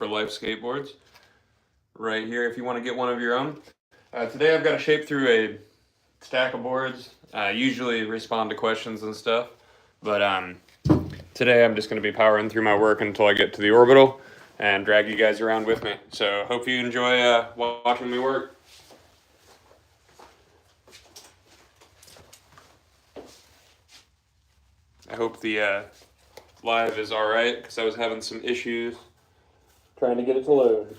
for Life skateboards right here if you want to get one of your own. Today I've got to shape through a stack of boards. I usually respond to questions and stuff, but today I'm just going to be powering through my work until I get to the orbital and drag you guys around with me. So hope you enjoy watching me work. I hope the live is alright because I was having some issues trying to get it to load.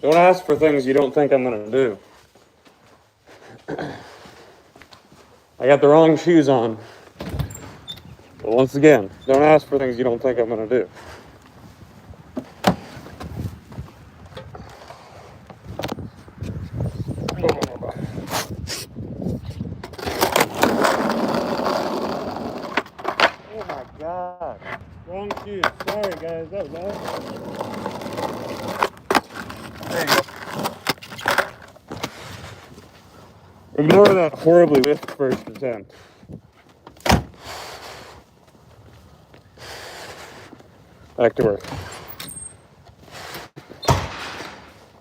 Don't ask for things you don't think I'm gonna do. I got the wrong shoes on. But once again, don't ask for things you don't think I'm gonna do. Oh my God. Wrong shoes. Sorry guys, that was awesome. There you go. Ignore that horribly whiffed first attempt. Back to work.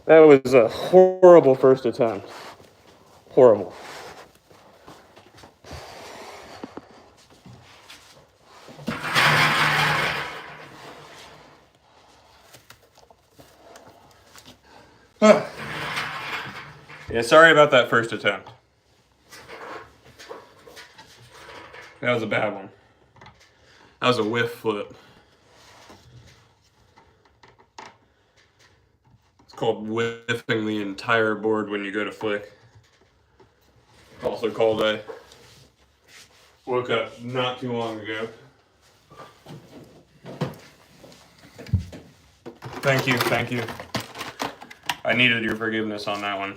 That was a horrible first attempt. Horrible. Yeah, sorry about that first attempt. That was a bad one. That was a whiff flip. It's called whiffing the entire board when you go to flick. Also called I woke up not too long ago. Thank you, thank you. I needed your forgiveness on that one.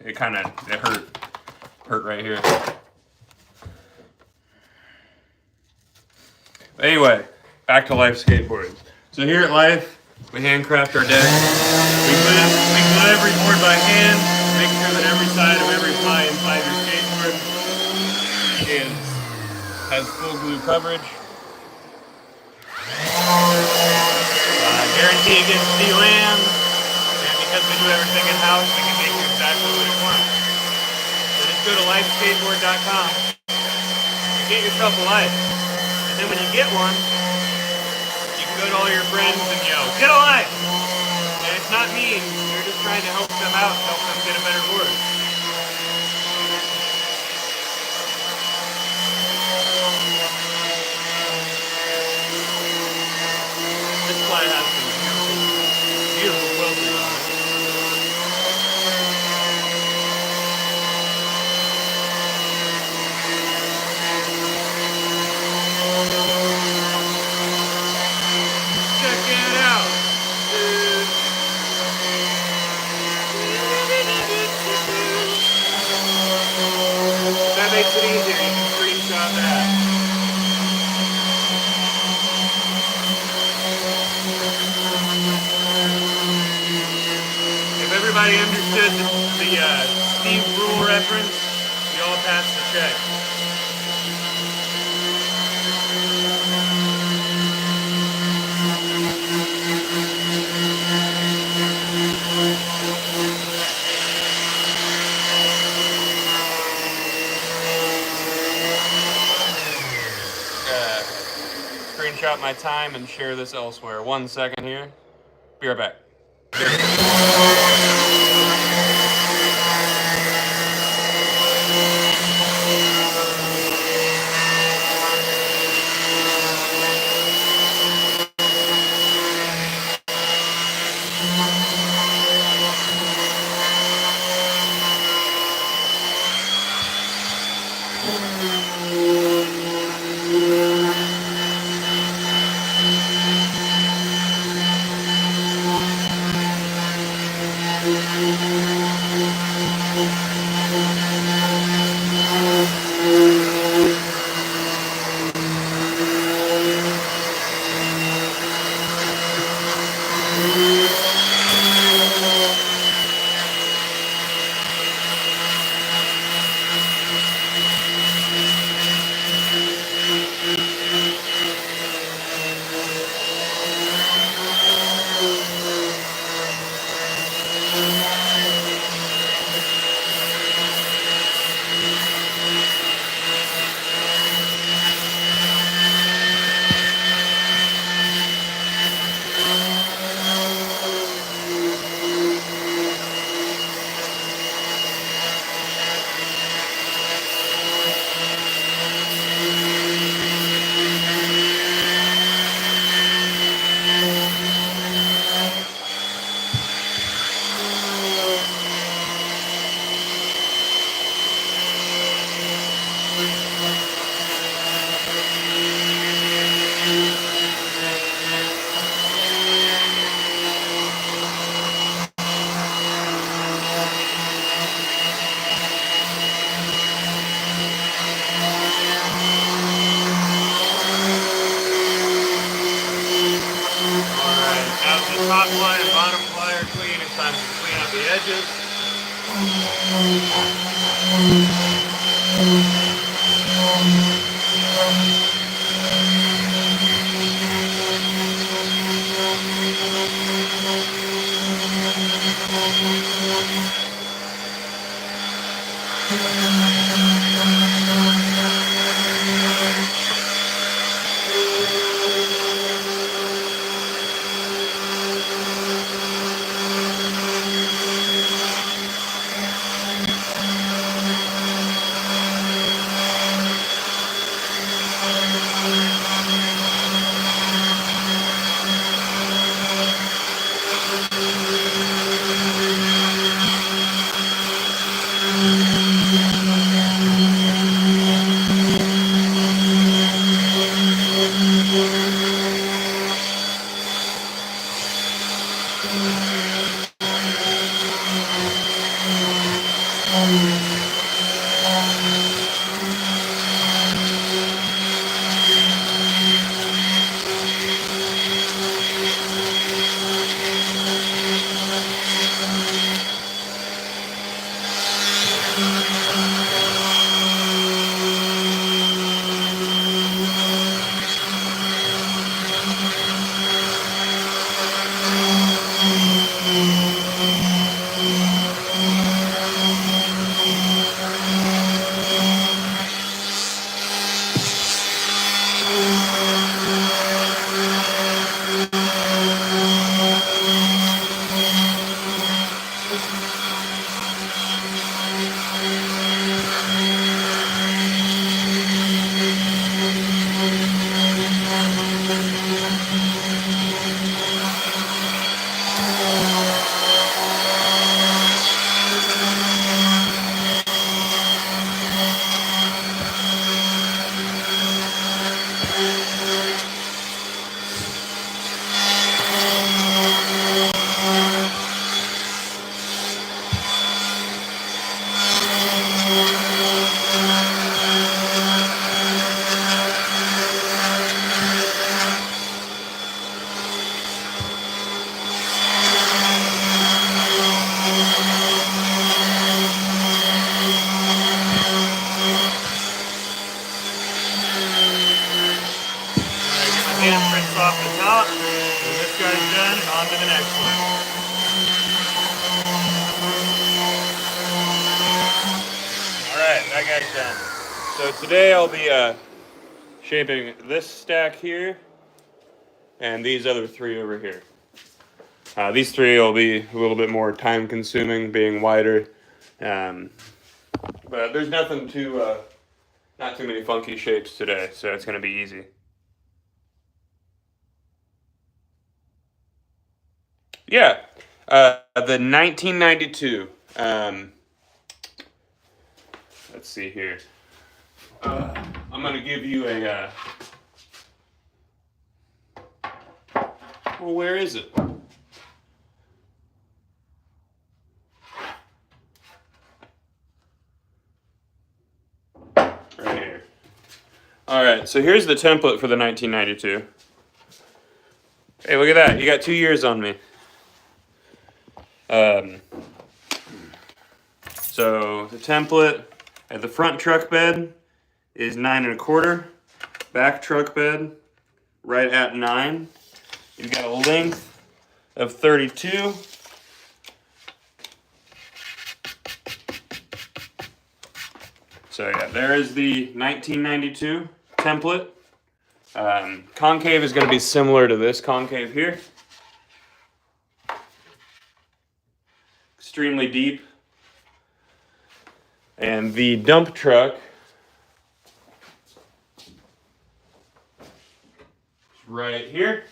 It hurt right here. Anyway, back to Life skateboards. So here at Life, we handcraft our deck. We glue every board by hand, make sure that every side of every ply inside your skateboard has full glue coverage. Guarantee against DLAM, and because we do everything in-house, we can make you exactly what you want. So just go to lifeskateboard.com and get yourself a Life. And then when you get one, you can go to all your friends and yell, "Get a Life!" And it's not mean, you're just trying to help them out, help them get a better board. This ply has some beautiful quilting on it. Check it out. That makes it easier. You can screenshot that. If everybody understood the Steve Rule reference, we all passed the check. Screenshot my time and share this elsewhere. 1 second here. Be right back. top ply and bottom ply are clean. It's time to clean up the edges. Handprints off the top, and this guy's done, and on to the next one. Alright, that guy's done. So today I'll be shaping this stack here, and these other three over here. These three will be a little bit more time consuming, being wider, but there's nothing too, not too many funky shapes today, so it's going to be easy. Yeah, the 1992. Let's see here. I'm gonna give you a. Well, where is it? Right here. All right. So here's the template for the 1992. Hey, look at that! You got 2 years on me. So the template at the front truck bed is 9 1/4. Back truck bed right at 9. You've got a length of 32. So yeah, there is the 1992 template. Concave is going to be similar to this concave here. Extremely deep. And the dump truck is right here.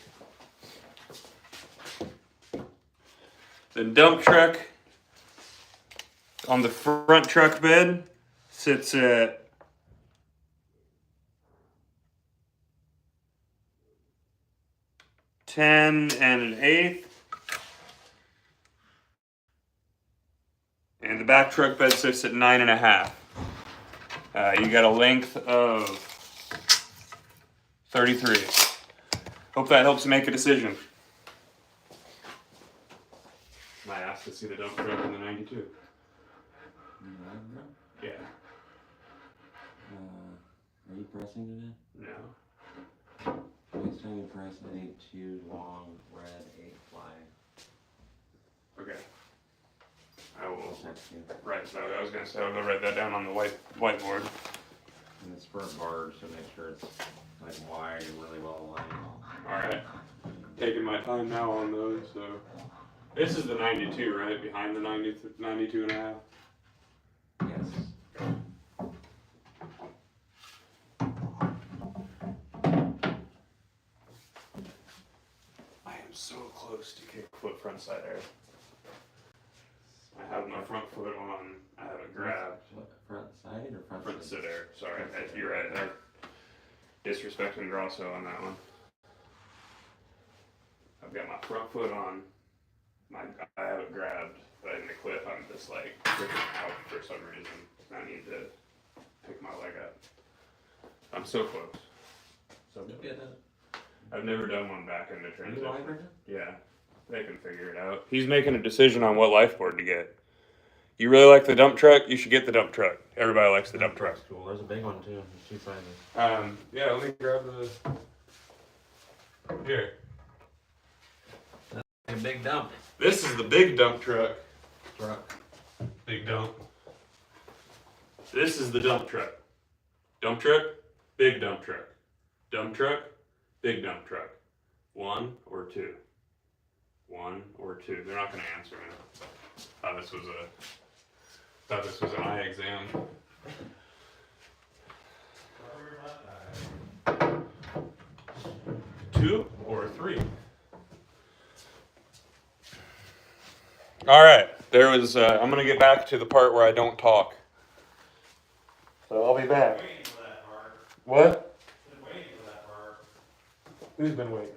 The dump truck on the front truck bed sits at 10 1/8. And the back truck bed sits at 9 1/2. You got a length of 33. Hope that helps make a decision. have to see the dump truck in the 92. Yeah. Are you pressing today? No. Next time you press, I need 2 long red 8 flag. Okay. I will Text you. write that. I was gonna say I'll go write that down on the whiteboard. And the sprint bars to make sure it's like wide and really well aligned. All right. Taking my time now on those. So this is the 92, right? Behind the 92 and a half. Yes. I am so close to kickflip frontside air. I have my front foot on. I have it grabbed. Front side or front sit air. Sorry, you're right. I disrespecting Grosso on that one. I've got my front foot on. I have it grabbed, but in the clip I'm just like freaking out for some reason. I need to pick my leg up. I'm so close. So close. I've never done one back into transition. Yeah, they can figure it out. He's making a decision on what lifeboard to get. You really like the dump truck? You should get the dump truck. Everybody likes the dump truck. Cool. There's a big one too. There's 2 sizes. Yeah, let me grab the. Here. A big dump. This is the big dump truck. Big dump. This is the dump truck. Dump truck, big dump truck. Dump truck, big dump truck. 1 or 2. 1 or 2. They're not going to answer me. Thought this was an eye exam. 2 or 3. All right, there was. I'm gonna get back to the part where I don't talk. So I'll be back. Waiting for that part. What? Been waiting for that part. Who's been waiting?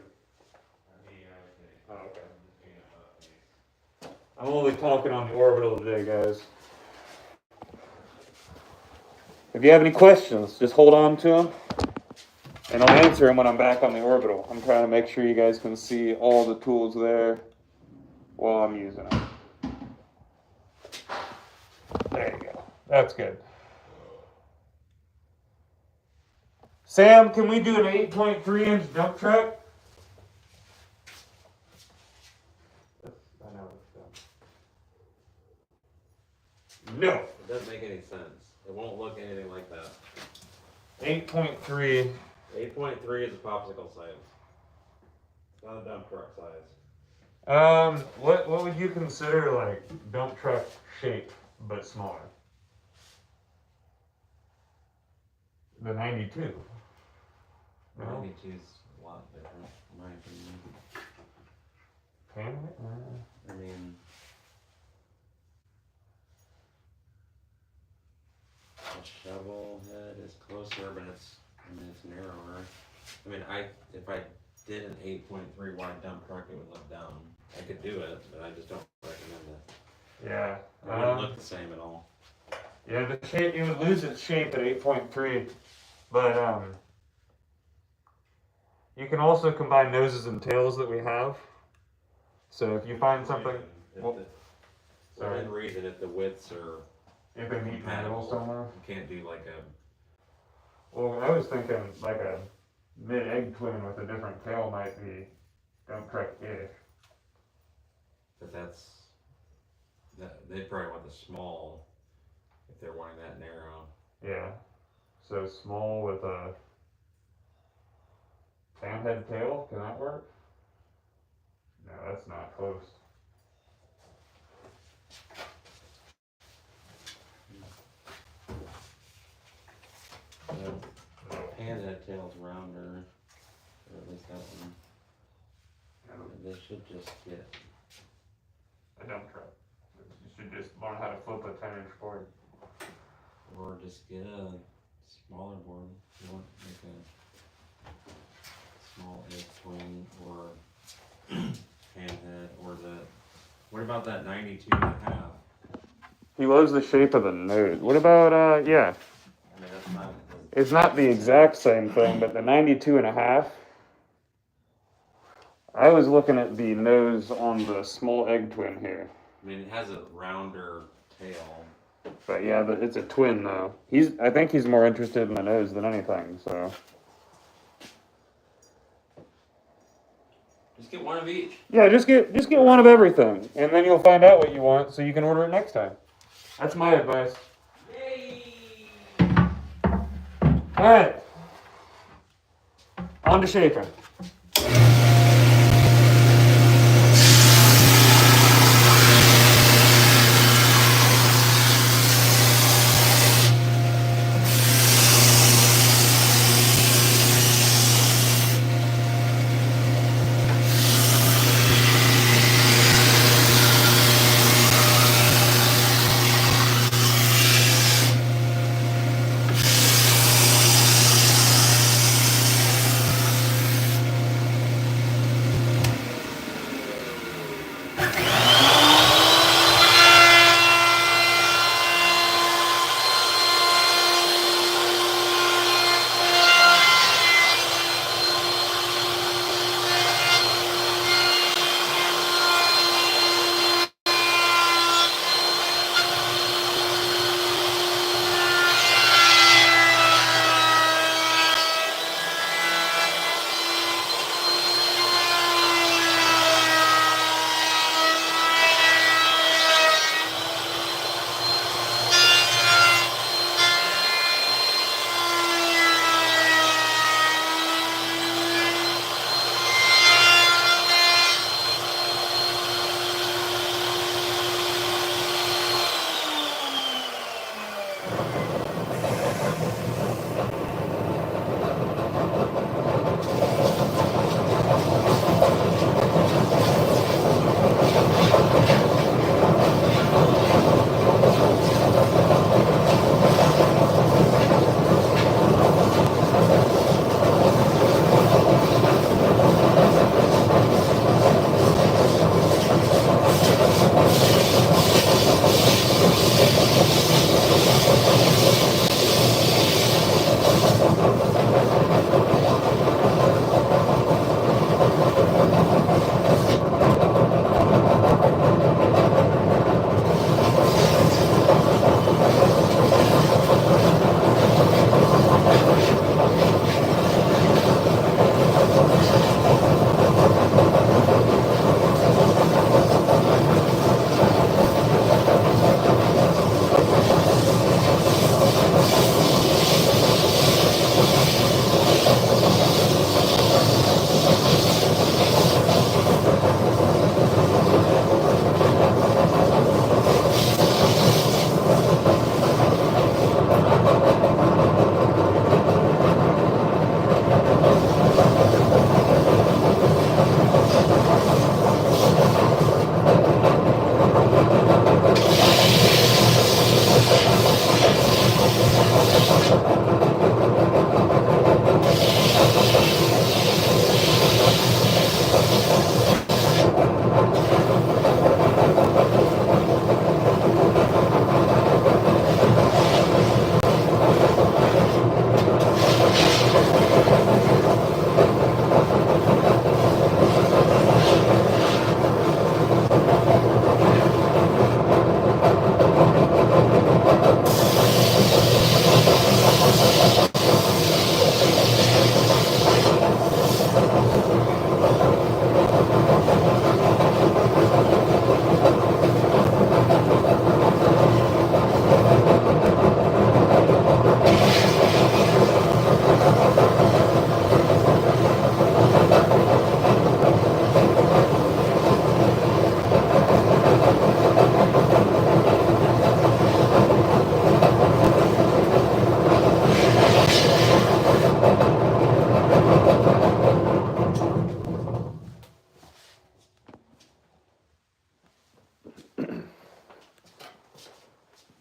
I Oh, okay. okay. I'm only talking on the orbital today, guys. If you have any questions, just hold on to them, and I'll answer them when I'm back on the orbital. I'm trying to make sure you guys can see all the tools there while I'm using them. There you go. That's good. Sam, can we do an 8.3-inch dump truck? I know it's dumb. No. It doesn't make any sense. It won't look anything like that. 8.3. 8.3 is a popsicle size. It's not a dump truck size. What would you consider like dump truck shape but smaller? The 92. No? 92 is a lot different, in my opinion. Can it? I mean, the shovel head is closer, but it's narrower. I mean, if I did an 8.3 wide dump truck, it would look dumb. I could do it, but I just don't recommend it. Yeah. It wouldn't look the same at all. Yeah, the shape, it would lose its shape at 8.3, but you can also combine noses and tails that we have. So if you find something, Within reason, if the widths are if they meet in the middle somewhere. you can't do like a. Well, I was thinking like a mid-egg twin with a different tail might be dump truck-ish. But they probably want the small if they're wanting that narrow. Yeah. So small with a fan head tail, can that work? No, that's not close. The panhead tail's rounder, or at least that one. They should just get. A dump truck. You should just learn how to flip a 10-inch board. Or just get a smaller board. You want like a small egg twin or panhead or what about that 92.5? He loves the shape of the nose. What about, yeah. I mean, that's not. It's not the exact same thing, but the 92.5. I was looking at the nose on the small egg twin here. I mean, it has a rounder tail. But yeah, but it's a twin though. I think he's more interested in the nose than anything, so. Just get one of each. Yeah, just get one of everything, and then you'll find out what you want, so you can order it next time. That's my advice. Yay! Alright. On to shaping.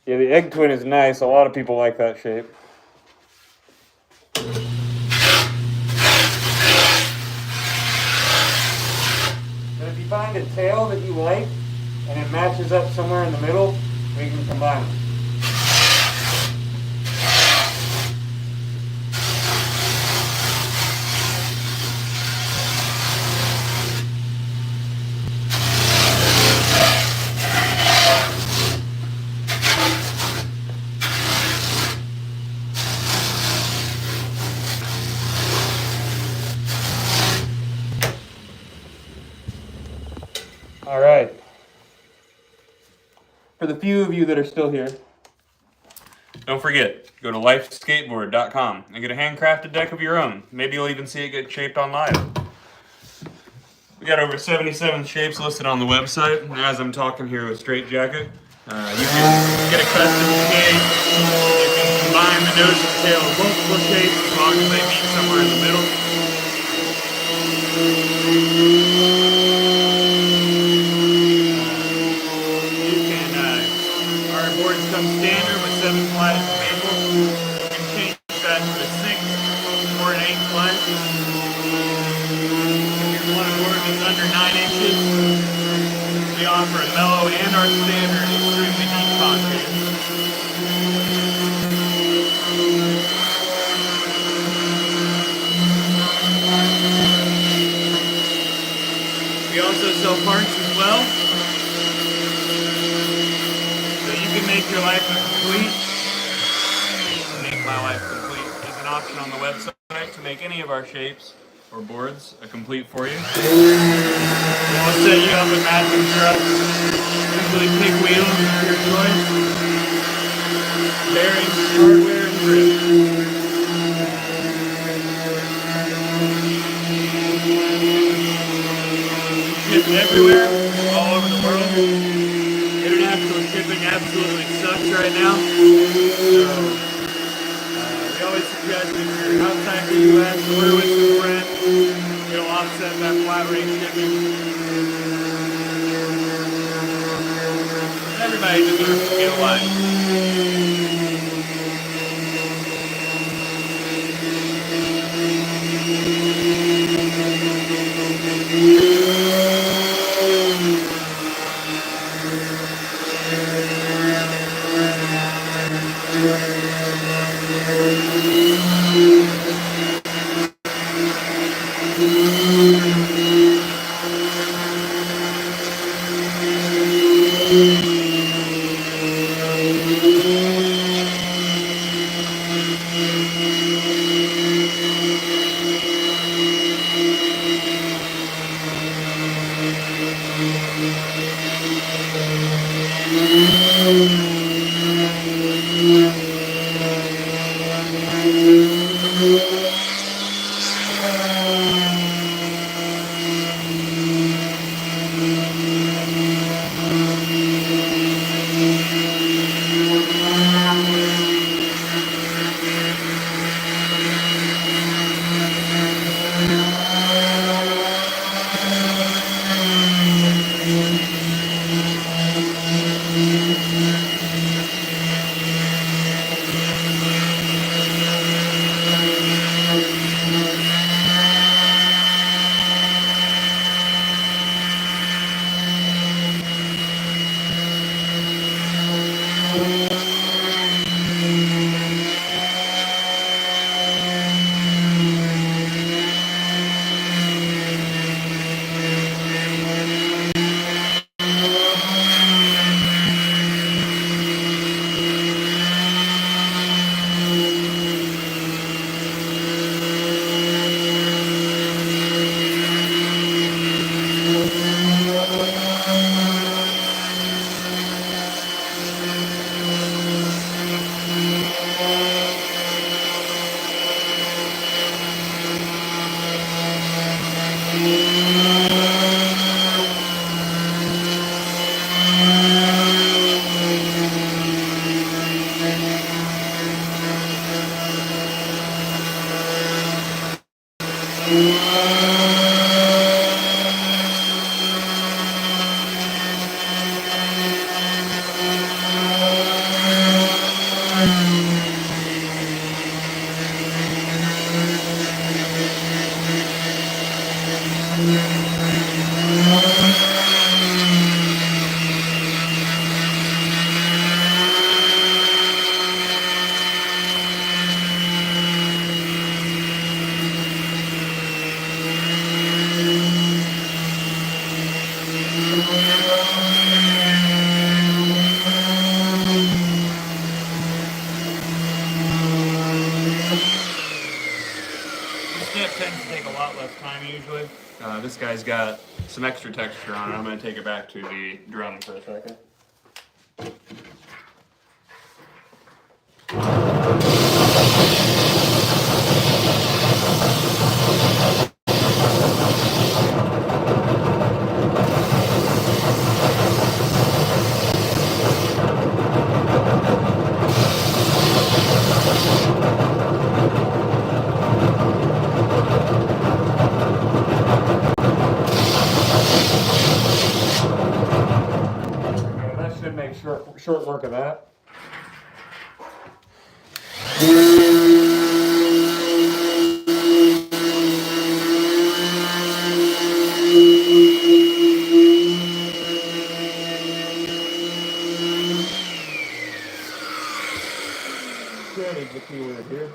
Yeah, the egg twin is nice. A lot of people like that shape. But if you find a tail that you like, and it matches up somewhere in the middle, we can combine them. All right. For the few of you that are still here, don't forget, go to lifeskateboard.com and get a handcrafted deck of your own. Maybe you'll even see it get shaped on live. We got over 77 shapes listed on the website, and as I'm talking here with Straight Jacket, you can get a custom skate. You can combine the nose and tail of multiple shapes as long as they meet somewhere in the middle. Our boards come standard with 7 ply maple. You can change that to a 6 or an 8 ply. If you want a board that's under 9 inches, we offer a mellow and our standard extremely deep concave. We also sell parts as well. You can make your life complete. Make my life complete is an option on the website to make any of our shapes or boards a complete for you. We'll set you up with matching trucks. Simply pick wheels of your choice, bearings, hardware, and grip. Shipped everywhere, all over the world. International shipping absolutely sucks right now. So, we always suggest if you're outside the U.S., order with some friends. It'll offset that flat rate shipping. Everybody deserves to get a life. This step tends to take a lot less time usually. This guy's got some extra texture on it. I'm going to take it back to the drum for a second. That should make short work of that. Should is the key word here.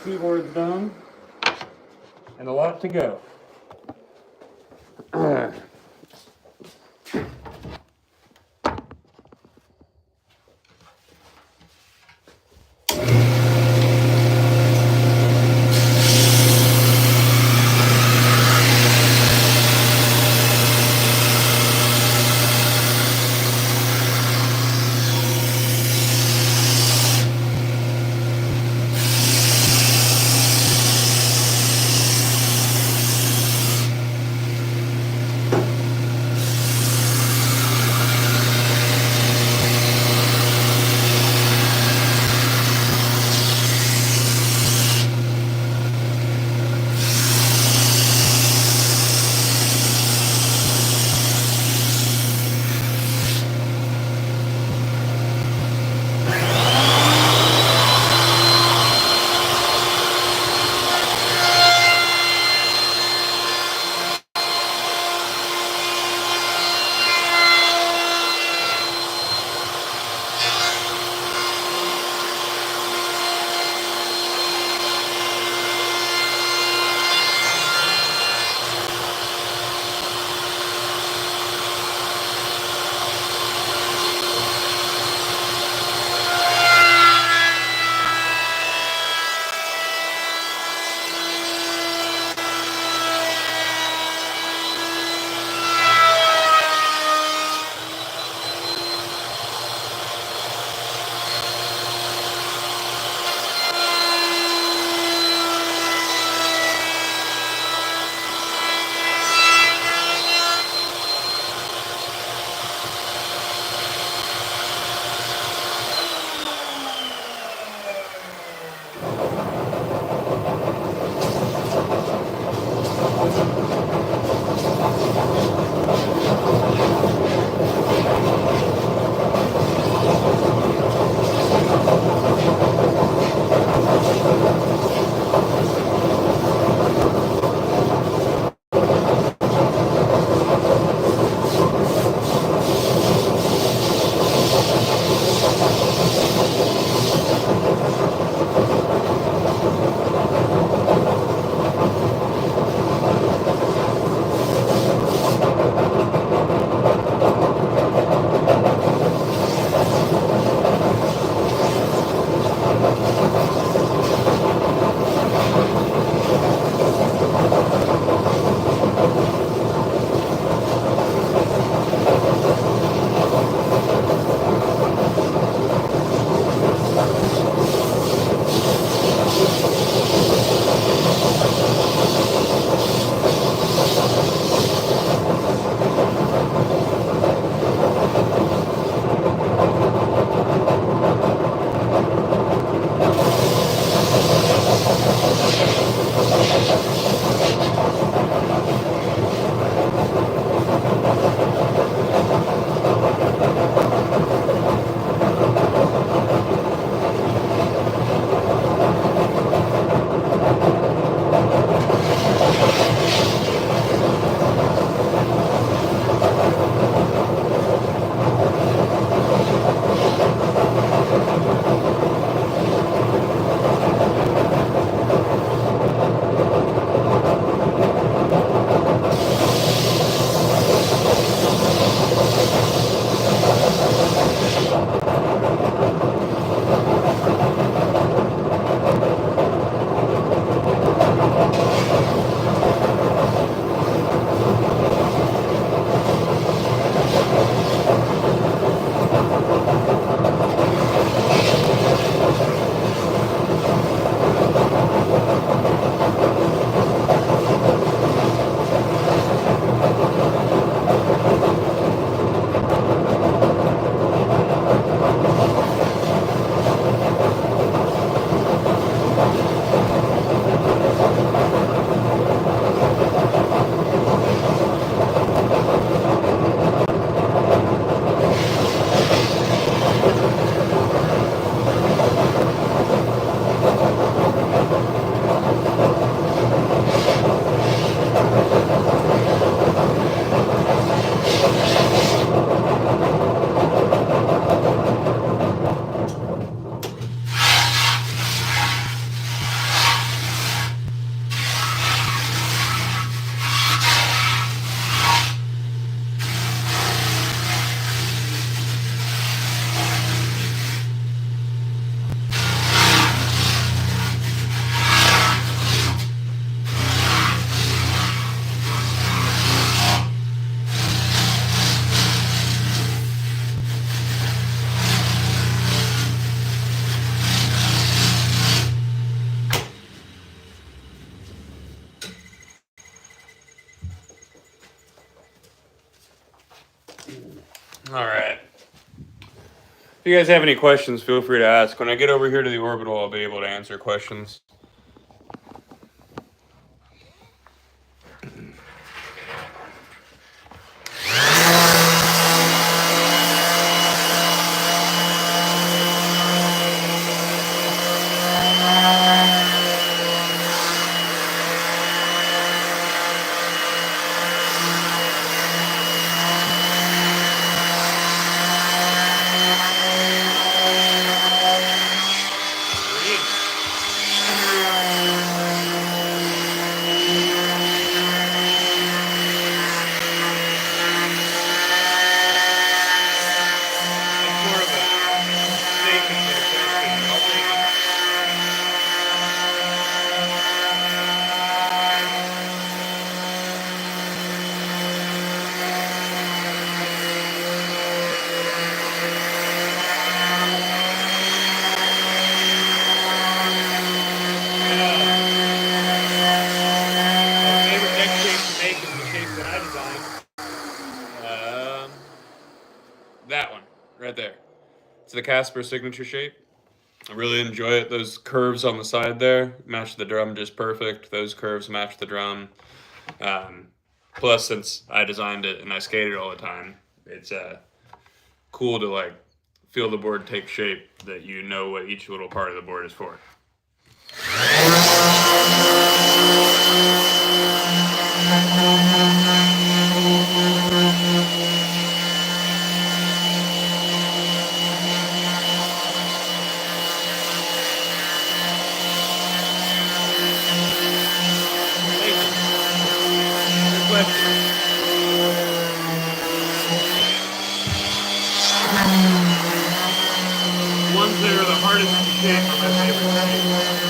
Keyboard's done, and a lot to go. All right. If you guys have any questions, feel free to ask. When I get over here to the orbital, I'll be able to answer questions. That one right there. It's the Casper signature shape. I really enjoy it. Those curves on the side there match the drum just perfect. Those curves match the drum. Plus, since I designed it and I skated all the time, it's cool to like feel the board take shape, that you know what each little part of the board is for. Ones that are the hardest to shape are my favorite.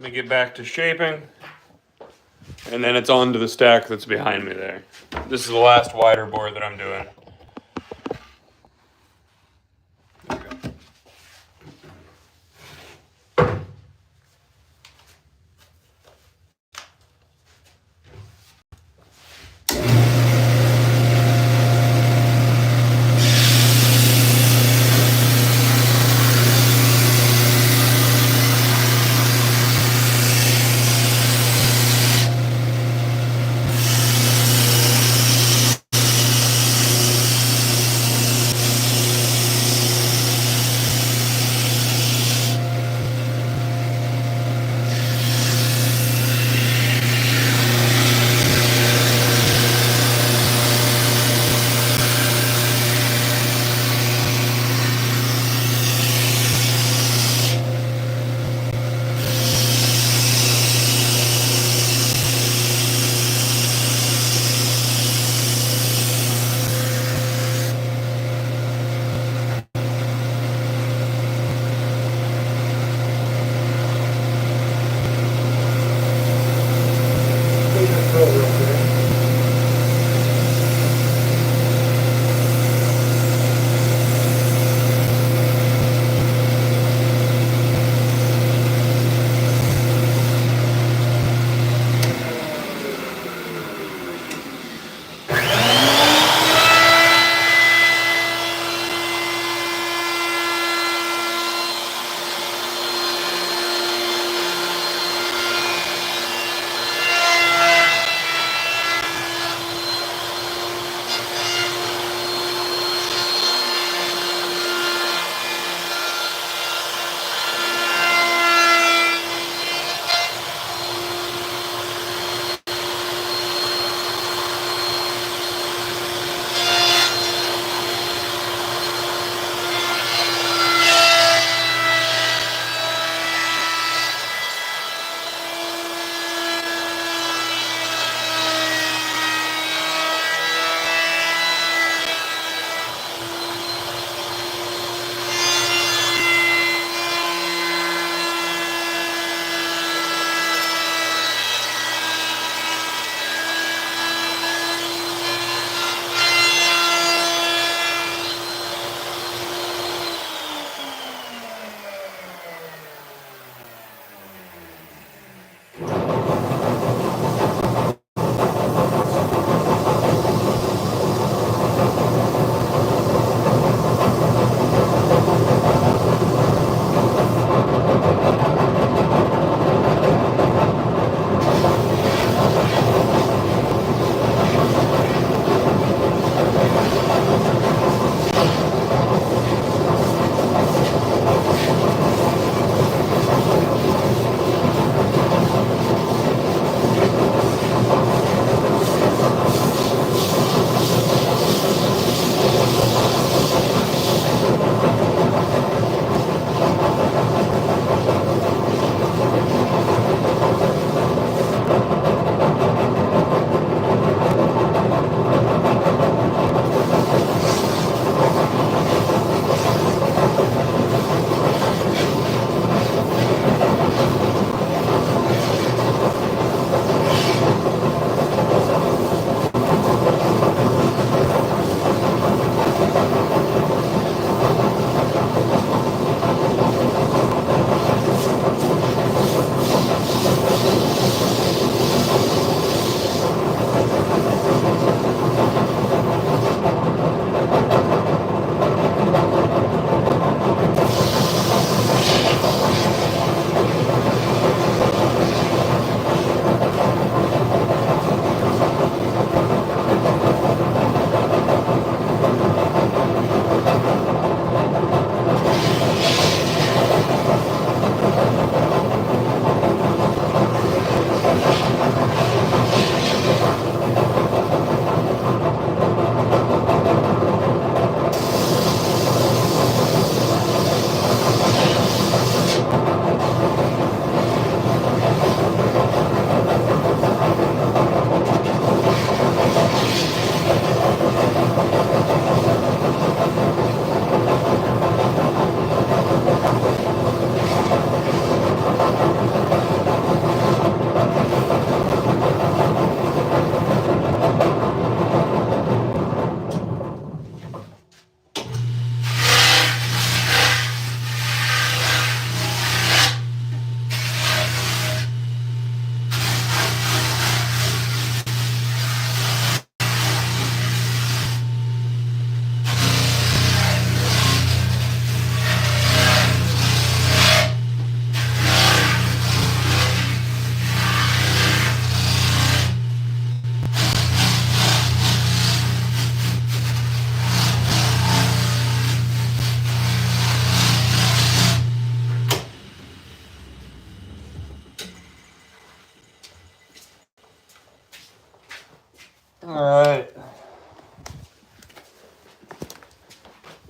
Let me get back to shaping. And then it's on to the stack that's behind me there. This is the last wider board that I'm doing.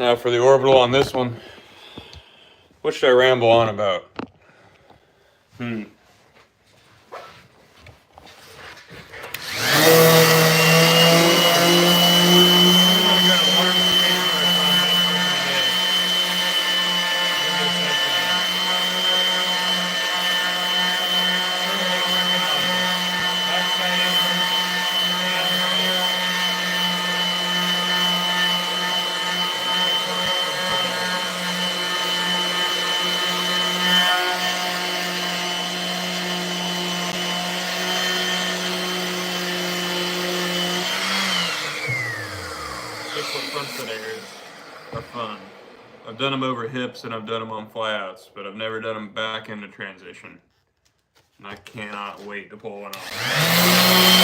Now for the orbital on this one, what should I ramble on about? Front fenders are fun. I've done them over hips and I've done them on flyouts, but I've never done them back into transition. And I cannot wait to pull one off.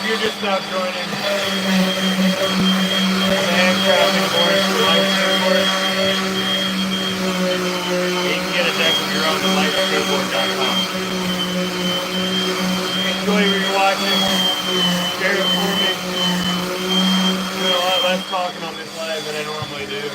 You're just now joining the handcrafting board for light skateboard. You can get a deck of your own at lightskateboard.com. Enjoy what you're watching. Share it for me. than I normally do.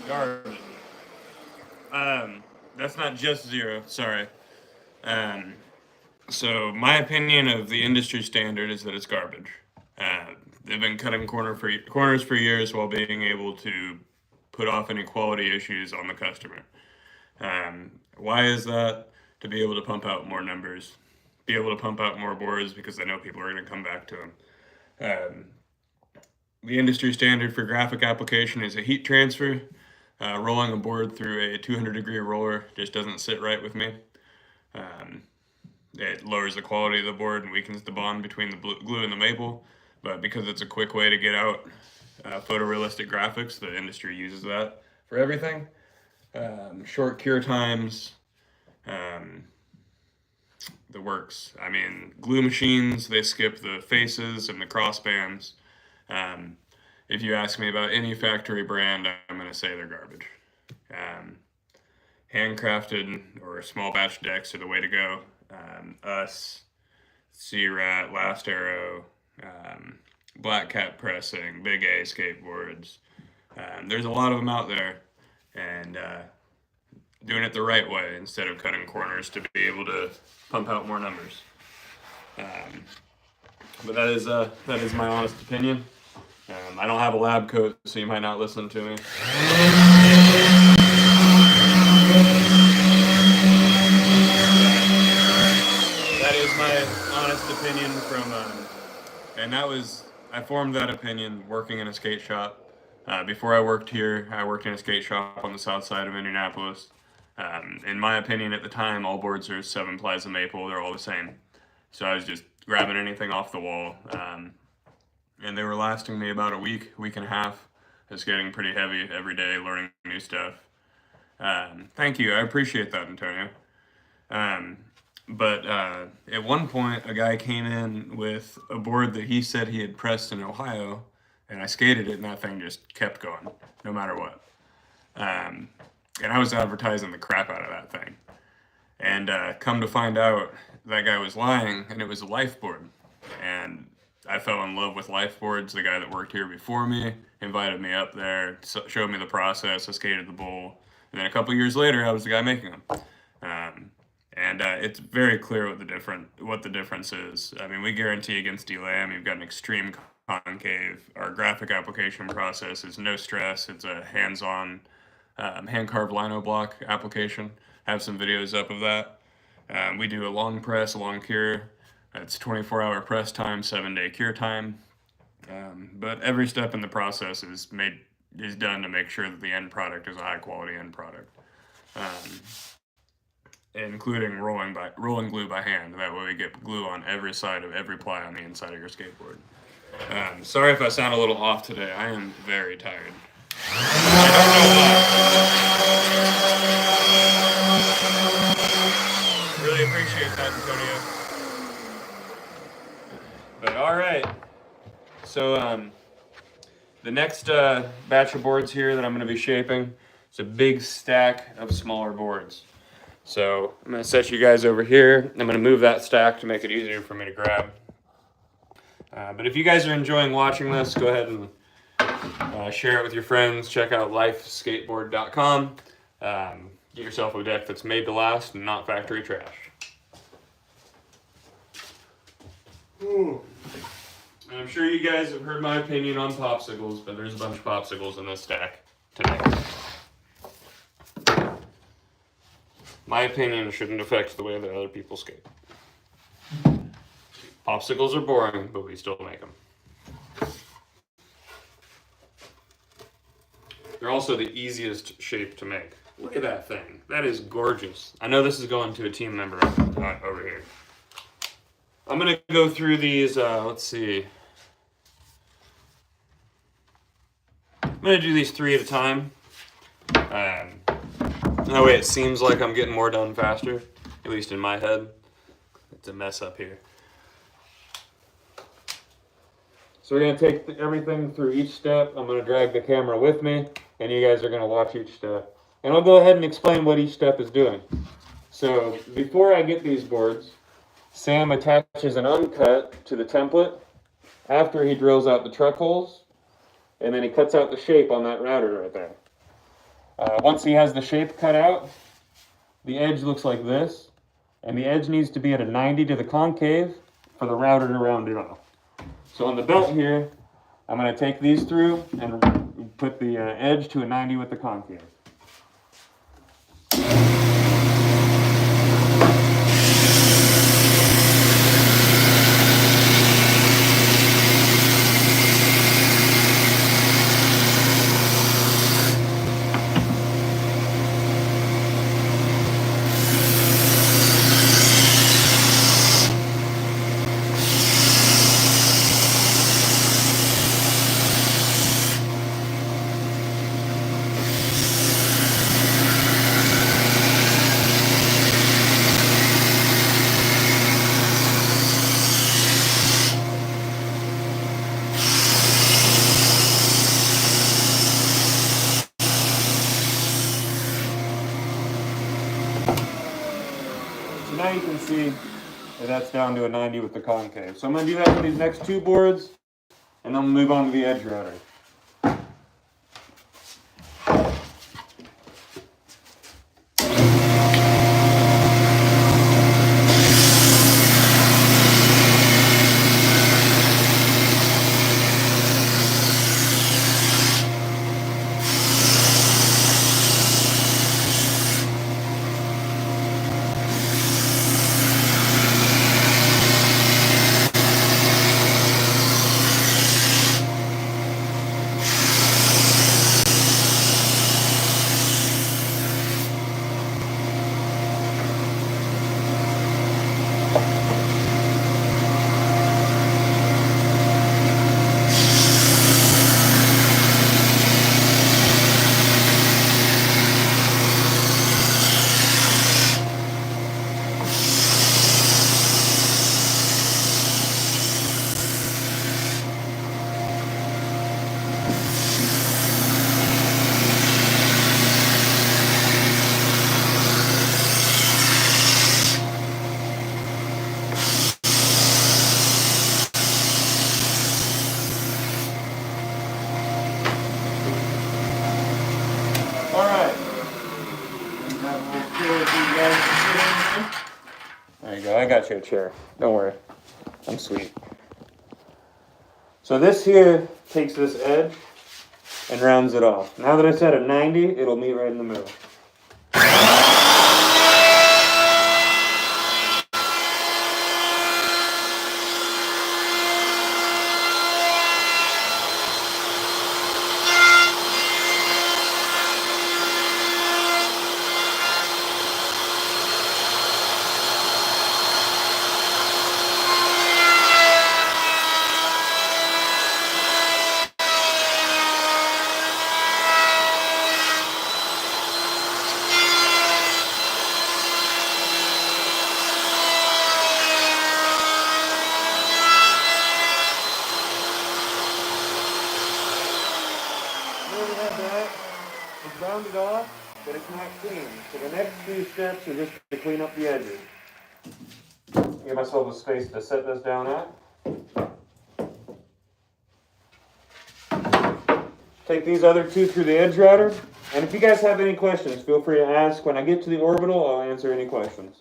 Garbage. That's not just zero. Sorry. Um, so my opinion of the industry standard is that it's garbage. They've been cutting corners for years while being able to put off any quality issues on the customer. Why is that? To be able to pump out more numbers, be able to pump out more boards because they know people are going to come back to them. The industry standard for graphic application is a heat transfer. Rolling a board through a 200-degree roller just doesn't sit right with me. It lowers the quality of the board and weakens the bond between the glue and the maple. But because it's a quick way to get out photorealistic graphics, the industry uses that for everything. Short cure times, the works. I mean, glue machines, they skip the faces and the crossbands. If you ask me about any factory brand, I'm going to say they're garbage. Handcrafted or small batch decks are the way to go. Us, C-Rat, Last Arrow, Black Cat Pressing, Big A skateboards. There's a lot of them out there, and doing it the right way instead of cutting corners to be able to pump out more numbers. But that is my honest opinion. I don't have a lab coat, so you might not listen to me. That is my honest opinion from, and I formed that opinion working in a skate shop. Before I worked here, I worked in a skate shop on the south side of Indianapolis. In my opinion at the time, all boards are 7 plies of maple, they're all the same. So I was just grabbing anything off the wall. And they were lasting me about a week and a half. It's getting pretty heavy every day, learning new stuff. Thank you, I appreciate that, Antonio. But at one point, a guy came in with a board that he said he had pressed in Ohio, and I skated it, and that thing just kept going, no matter what. And I was advertising the crap out of that thing. And come to find out, that guy was lying, and it was a life board. And I fell in love with life boards. The guy that worked here before me invited me up there, showed me the process, I skated the bowl. And then a couple years later, I was the guy making them. And it's very clear what the difference is. I mean, we guarantee against delam. You've got an extreme concave. Our graphic application process is no stress. It's a hands-on, hand-carved lino block application. I have some videos up of that. We do a long press, a long cure. It's 24-hour press time, 7-day cure time. But every step in the process is done to make sure that the end product is a high-quality end product. Including rolling glue by hand. That way we get glue on every side of every ply on the inside of your skateboard. Sorry if I sound a little off today. I am very tired. I don't know why. Really appreciate that, Antonio. But all right. So the next batch of boards here that I'm going to be shaping is a big stack of smaller boards. So I'm going to set you guys over here. I'm going to move that stack to make it easier for me to grab. But if you guys are enjoying watching this, go ahead and share it with your friends. Check out lifeskateboard.com. Get yourself a deck that's made to last and not factory trash. Ooh. And I'm sure you guys have heard my opinion on popsicles, but there's a bunch of popsicles in this stack today. My opinion shouldn't affect the way that other people skate. Popsicles are boring, but we still make them. They're also the easiest shape to make. Look at that thing. That is gorgeous. I know this is going to a team member over here. I'm going to go through these, let's see. I'm going to do these 3 at a time. That way it seems like I'm getting more done faster, at least in my head. It's a mess up here. So we're going to take everything through each step. I'm going to drag the camera with me, and you guys are going to watch each step. And I'll go ahead and explain what each step is doing. So before I get these boards, Sam attaches an uncut to the template after he drills out the truck holes, and then he cuts out the shape on that router right there. Once he has the shape cut out, the edge looks like this, and the edge needs to be at a 90 to the concave for the router to round it off. So on the belt here, I'm going to take these through and put the edge to a 90 with the concave. So now you can see that that's down to a 90 with the concave. So I'm going to do that for these next 2 boards, and then we'll move on to the edge router. There you go, I got you a chair. Don't worry, I'm sweet. So this here takes this edge and rounds it off. Now that it's at a 90, it'll meet right in the middle. It's rounded off, but it's not clean. So the next 2 steps are just to clean up the edges. Give myself a space to set this down at. take these other two through the edge router. And if you guys have any questions, feel free to ask. When I get to the orbital, I'll answer any questions.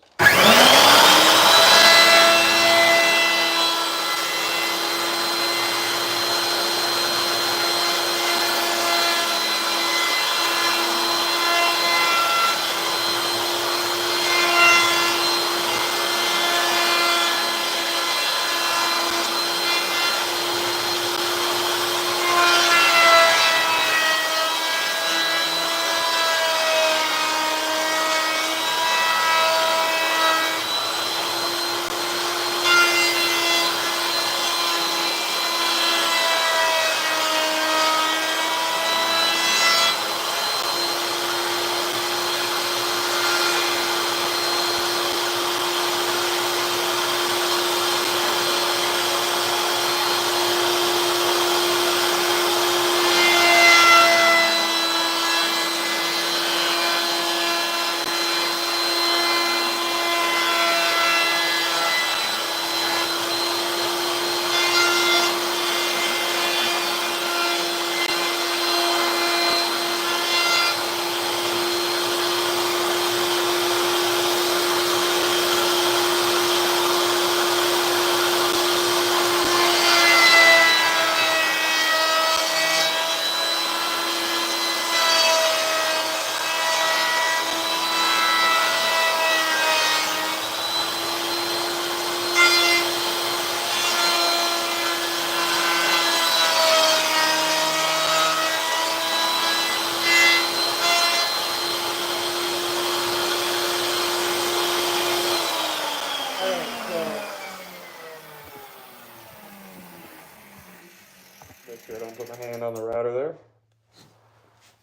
Make sure I don't put my hand on the router there.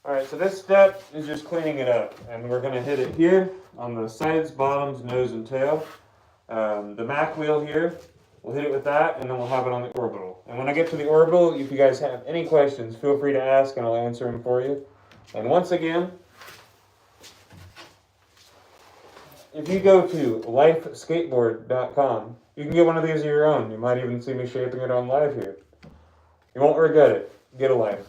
Alright, so this step is just cleaning it up. And we're going to hit it here on the sides, bottoms, nose, and tail. The Mac wheel here, we'll hit it with that, and then we'll have it on the orbital. And when I get to the orbital, if you guys have any questions, feel free to ask and I'll answer them for you. And once again, if you go to lifeskateboard.com, you can get one of these of your own. You might even see me shaping it on live here. You won't regret it. Get a life.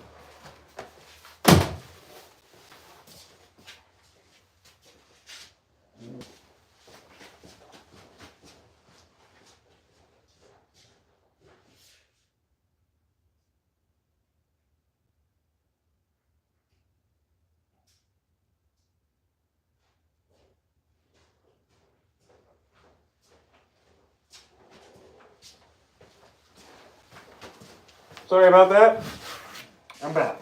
Sorry about that. I'm back.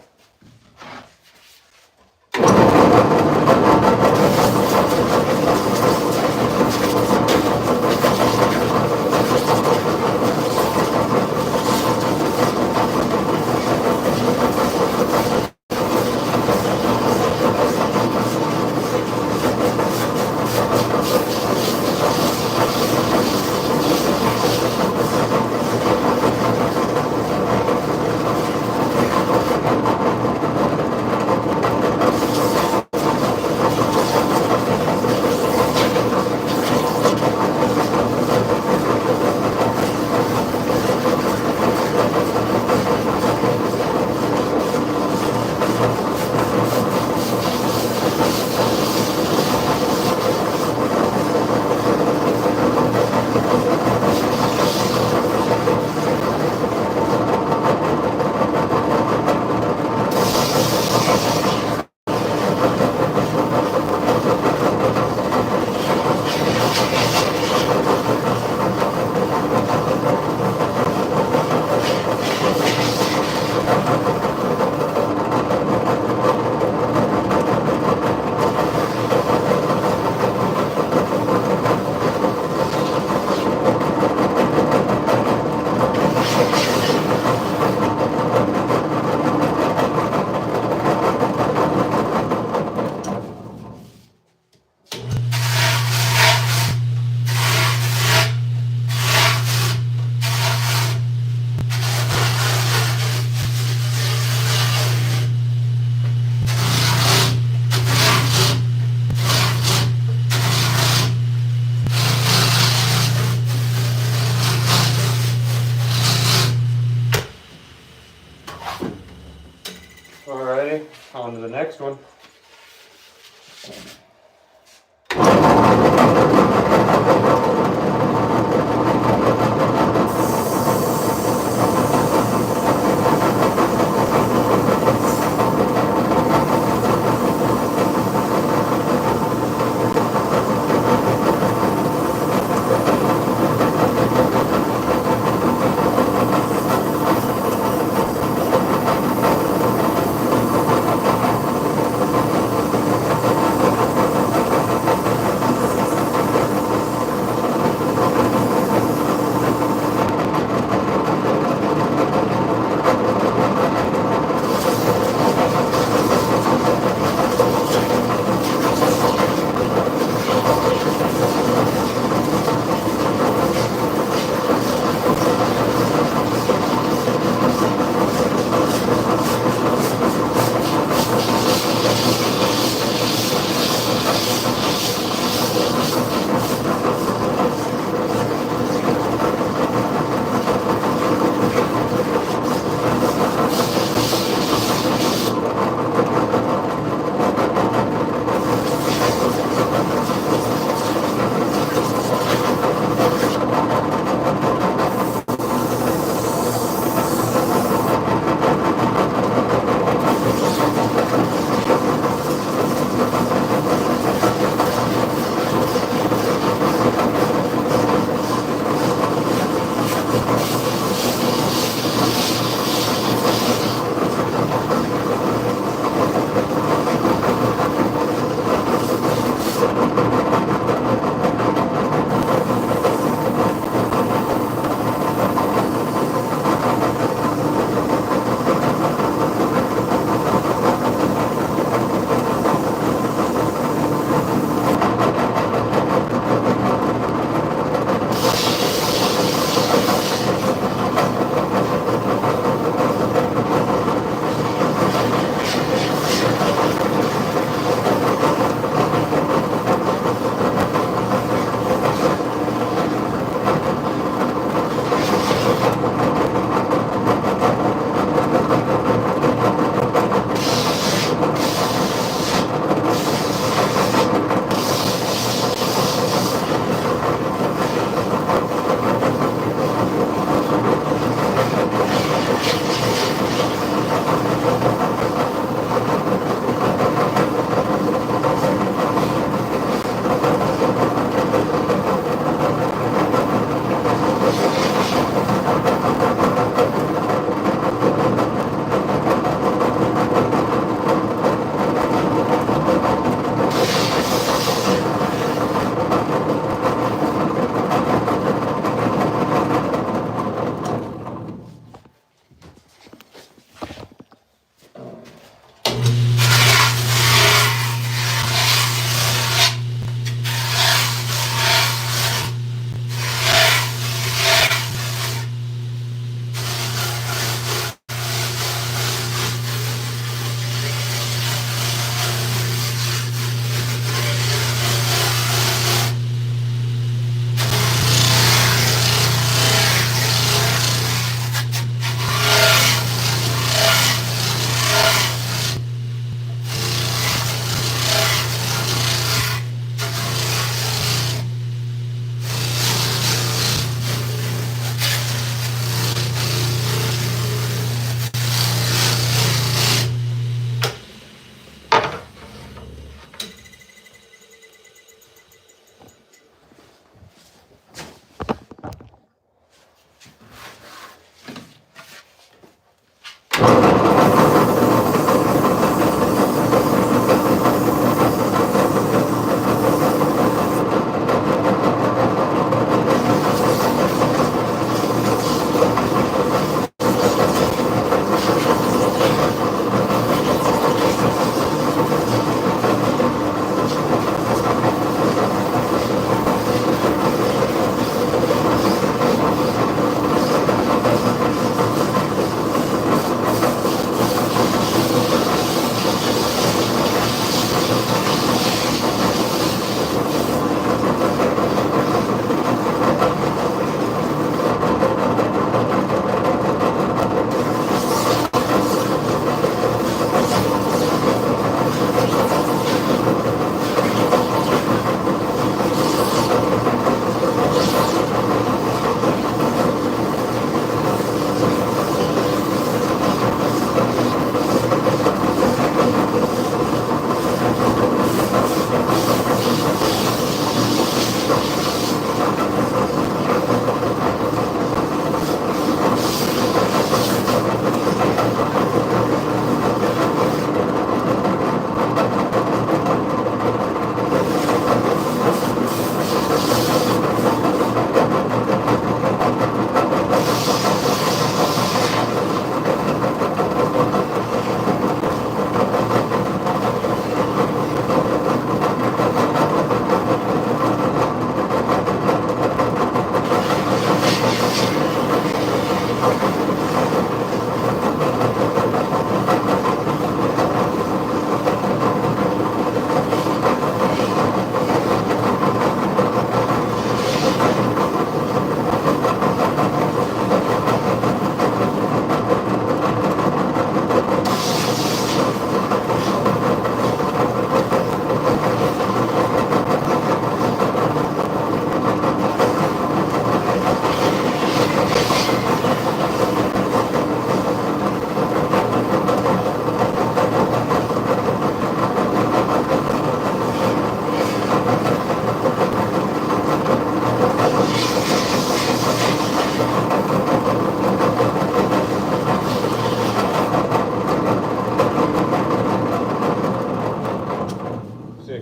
Alrighty, on to the next one.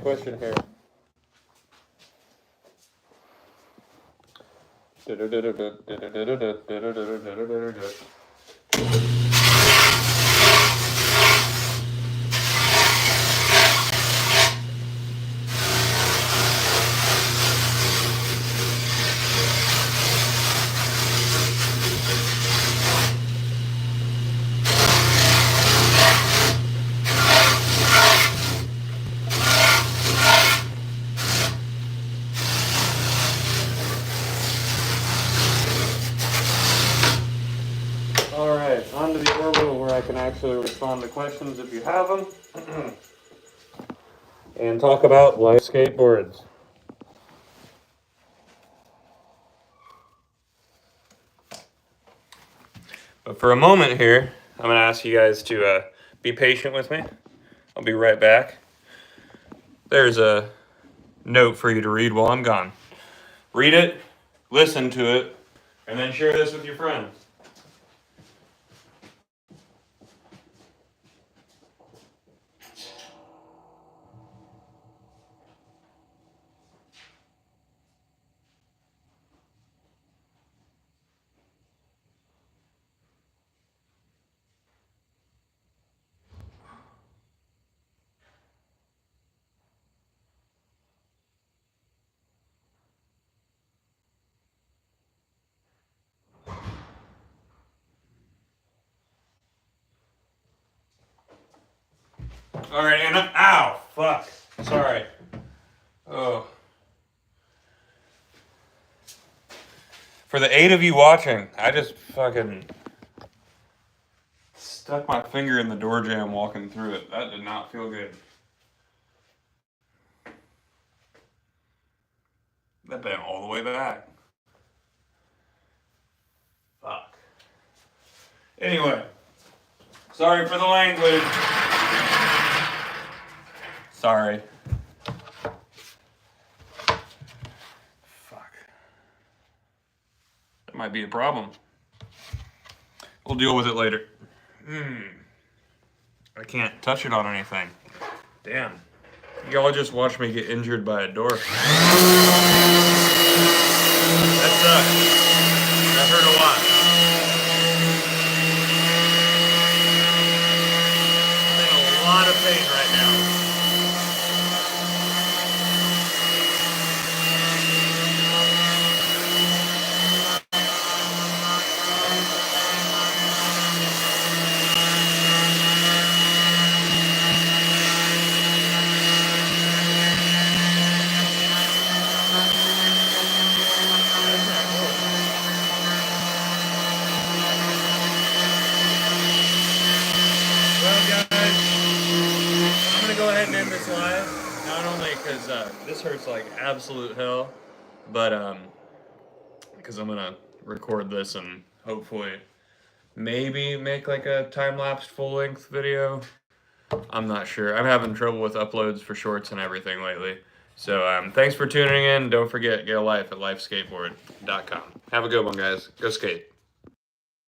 question here. Alright, on to the orbital where I can actually respond to questions if you have them. And talk about life skateboards. But for a moment here, I'm going to ask you guys to be patient with me. I'll be right back. There's a note for you to read while I'm gone. Read it, listen to it, and then share this with your friends. All right, Anna. Ow, fuck. Sorry. Oh. For the 8 of you watching, I just fucking stuck my finger in the door jamb walking through it. That did not feel good. That bent all the way back. Fuck. Anyway, sorry for the language. Sorry. Fuck. That might be a problem. We'll deal with it later. I can't touch it on anything. Damn. Y'all just watched me get injured by a door. That sucks. That hurt a lot. I'm in a lot of pain right now. Well, guys, I'm gonna go ahead and end this live. Not only because this hurts like absolute hell, but because I'm gonna record this and hopefully maybe make like a time-lapse full-length video. I'm not sure. I'm having trouble with uploads for shorts and everything lately. So thanks for tuning in. Don't forget, get a life at lifeskateboard.com. Have a good one, guys. Go skate.